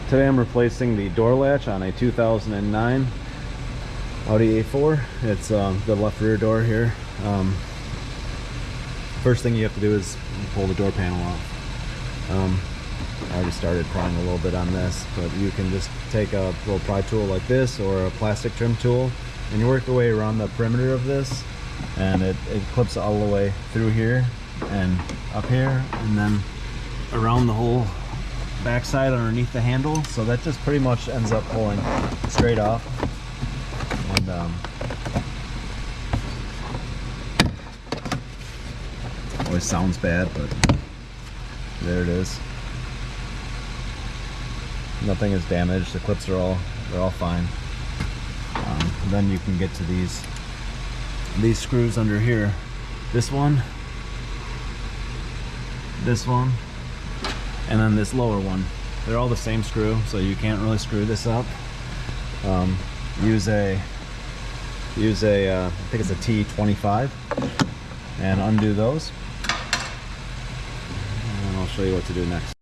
Today I'm replacing the door latch on a 2009 Audi A4. It's the left rear door here. First thing you have to do is pull the door panel off. I already started prying a little bit on this, but you can just take a little pry tool like this or a plastic trim tool and you work your way around the perimeter of this, and it clips all the way through here and up here and then around the whole backside underneath the handle. So that just pretty much ends up pulling straight off. And always sounds bad, but there it is. Nothing is damaged. The clips are all fine. Then you can get to these screws under here. This one, and then this lower one. They're all the same screw, so you can't really screw this up. Use a I think it's a T25, and undo those. And I'll show you what to do next.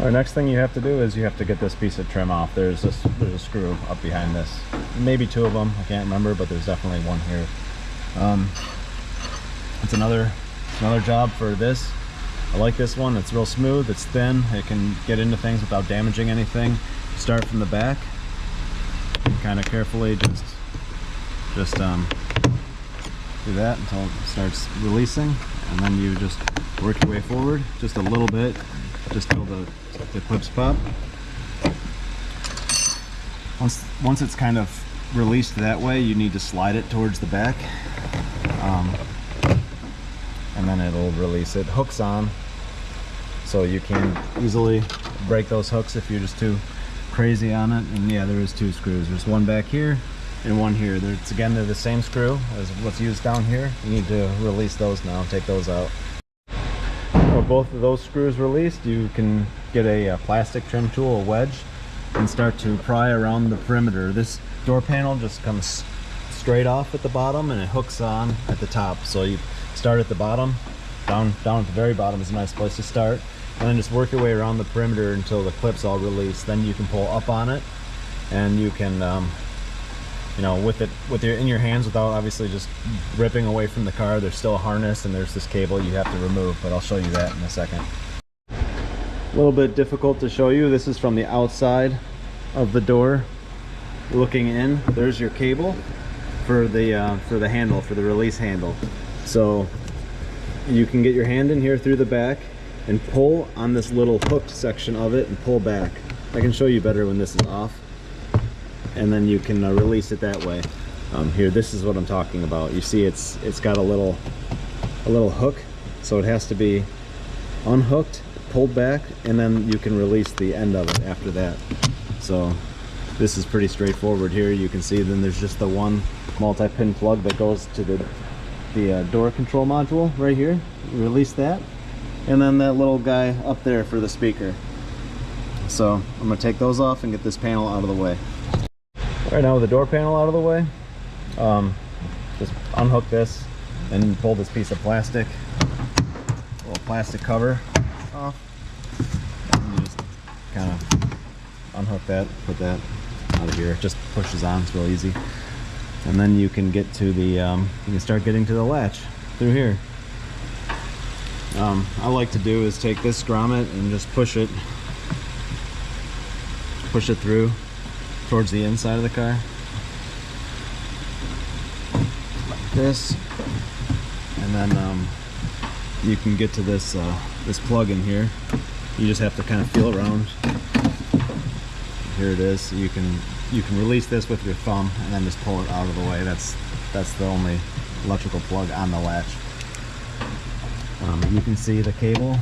All right, next thing you have to do is you have to get this piece of trim off. There's a screw up behind this. Maybe two of them, I can't remember, but there's definitely one here. It's another job for this. I like this one. It's real smooth, it's thin, it can get into things without damaging anything. Start from the back and kind of carefully just do that until it starts releasing, and then you just work your way forward just a little bit, just till the clips pop. Once it's kind of released that way, you need to slide it towards the back, and then it'll release. It hooks on, so you can easily break those hooks if you're just too crazy on it. And yeah, there is two screws. There's one back here and one here. They're the same screw as what's used down here. You need to release those now, take those out. With both of those screws released, you can get a plastic trim tool, a wedge, and start to pry around the perimeter. This door panel just comes straight off at the bottom and it hooks on at the top. So you start at the bottom, down at the very bottom is a nice place to start, and then just work your way around the perimeter until the clips all release. Then you can pull up on it, and you can you know, in your hands without obviously just ripping away from the car. There's still a harness and there's this cable you have to remove, but I'll show you that in a second. A little bit difficult to show you. This is from the outside of the door looking in. There's your cable for the handle, for the release handle. So you can get your hand in here through the back and pull on this little hooked section of it and pull back. I can show you better when this is off, and then you can release it that way. Here, this is what I'm talking about. You see it's got a little hook, so it has to be unhooked, pulled back, and then you can release the end of it after that. So this is pretty straightforward. Here you can see then there's just the one multi-pin plug that goes to the door control module right here. You release that, and then that little guy up there for the speaker. So I'm going to take those off and get this panel out of the way. Right now with the door panel out of the way, just unhook this and pull this piece of plastic, little plastic cover off, and you just kind of unhook that, put that out of here. It just pushes on, it's real easy. And then you can get to the, you can start getting to the latch through here. I like to do is take this grommet and just push it through towards the inside of the car, like this, and then you can get to this this plug in here. You just have to kind of feel around. Here it is. You can release this with your thumb and then just pull it out of the way. That's the only electrical plug on the latch. You can see the cable.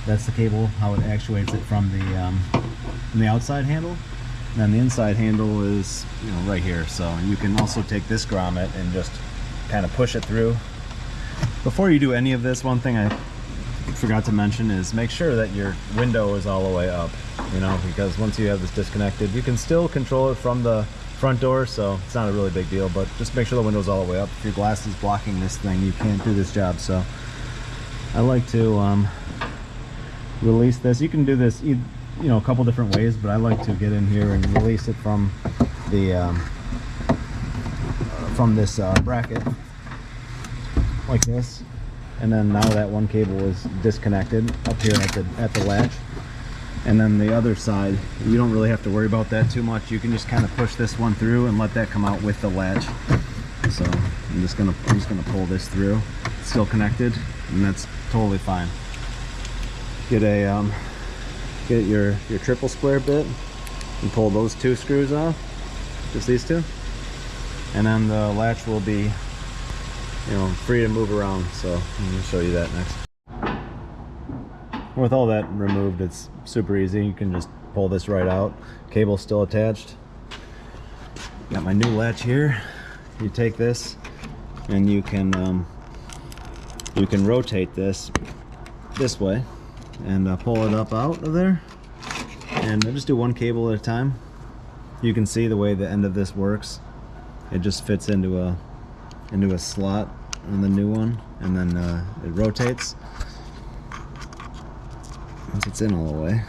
That's the cable, how it actuates it from the outside handle. And then the inside handle is, you know, right here. So you can also take this grommet and just kind of push it through. Before you do any of this, one thing I forgot to mention is make sure that your window is all the way up, you know, because once you have this disconnected, you can still control it from the front door, so it's not a really big deal, but just make sure the window's all the way up. If your glass is blocking this thing, you can't do this job. So I like to release this. You can do this you know, a couple different ways, but I like to get in here and release it from the this bracket like this, and then now that one cable is disconnected up here at the latch, and then the other side you don't really have to worry about that too much. You can just kind of push this one through and let that come out with the latch. So I'm just gonna pull this through. It's still connected, and that's totally fine. Get your triple square bit and pull those 2 screws off, just these 2, and then the latch will be, you know, free to move around. So I'm gonna show you that next. With all that removed, it's super easy. You can just pull this right out. Cable's still attached. Got my new latch here. You take this and you can rotate this way and pull it up out of there, and I just do one cable at a time. You can see the way the end of this works. It just fits into a slot on the new one, and then it rotates once it's in all the way.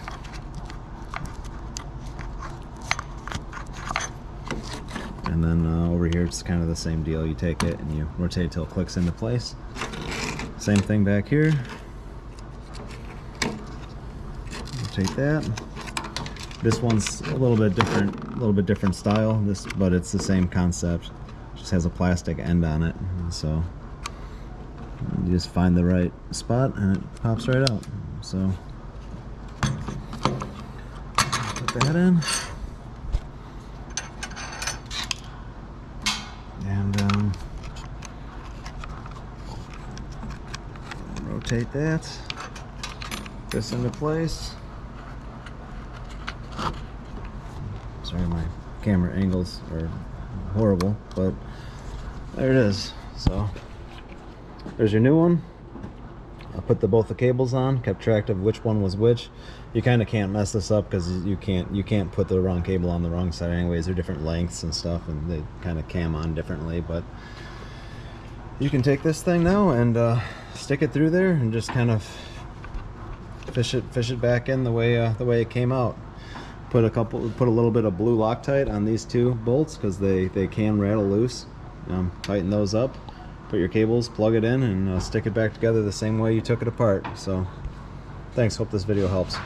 And then over here it's kind of the same deal. You take it and you rotate it till it clicks into place. Same thing back here. Rotate that. This one's a little bit different style. But it's the same concept. It just has a plastic end on it, and so you just find the right spot and it pops right out. So put that in, and rotate that. This into place. Sorry, my camera angles are horrible, but there it is. So there's your new one. I put both the cables on, kept track of which one was which. You kind of can't mess this up because you can't put the wrong cable on the wrong side anyways. They're different lengths and stuff, and they kind of cam on differently. But you can take this thing now and stick it through there and just kind of fish it back in the way it came out. Put a little bit of blue Loctite on these 2 bolts because they can rattle loose. Tighten those up, put your cables, plug it in, and stick it back together the same way you took it apart. So thanks, hope this video helps.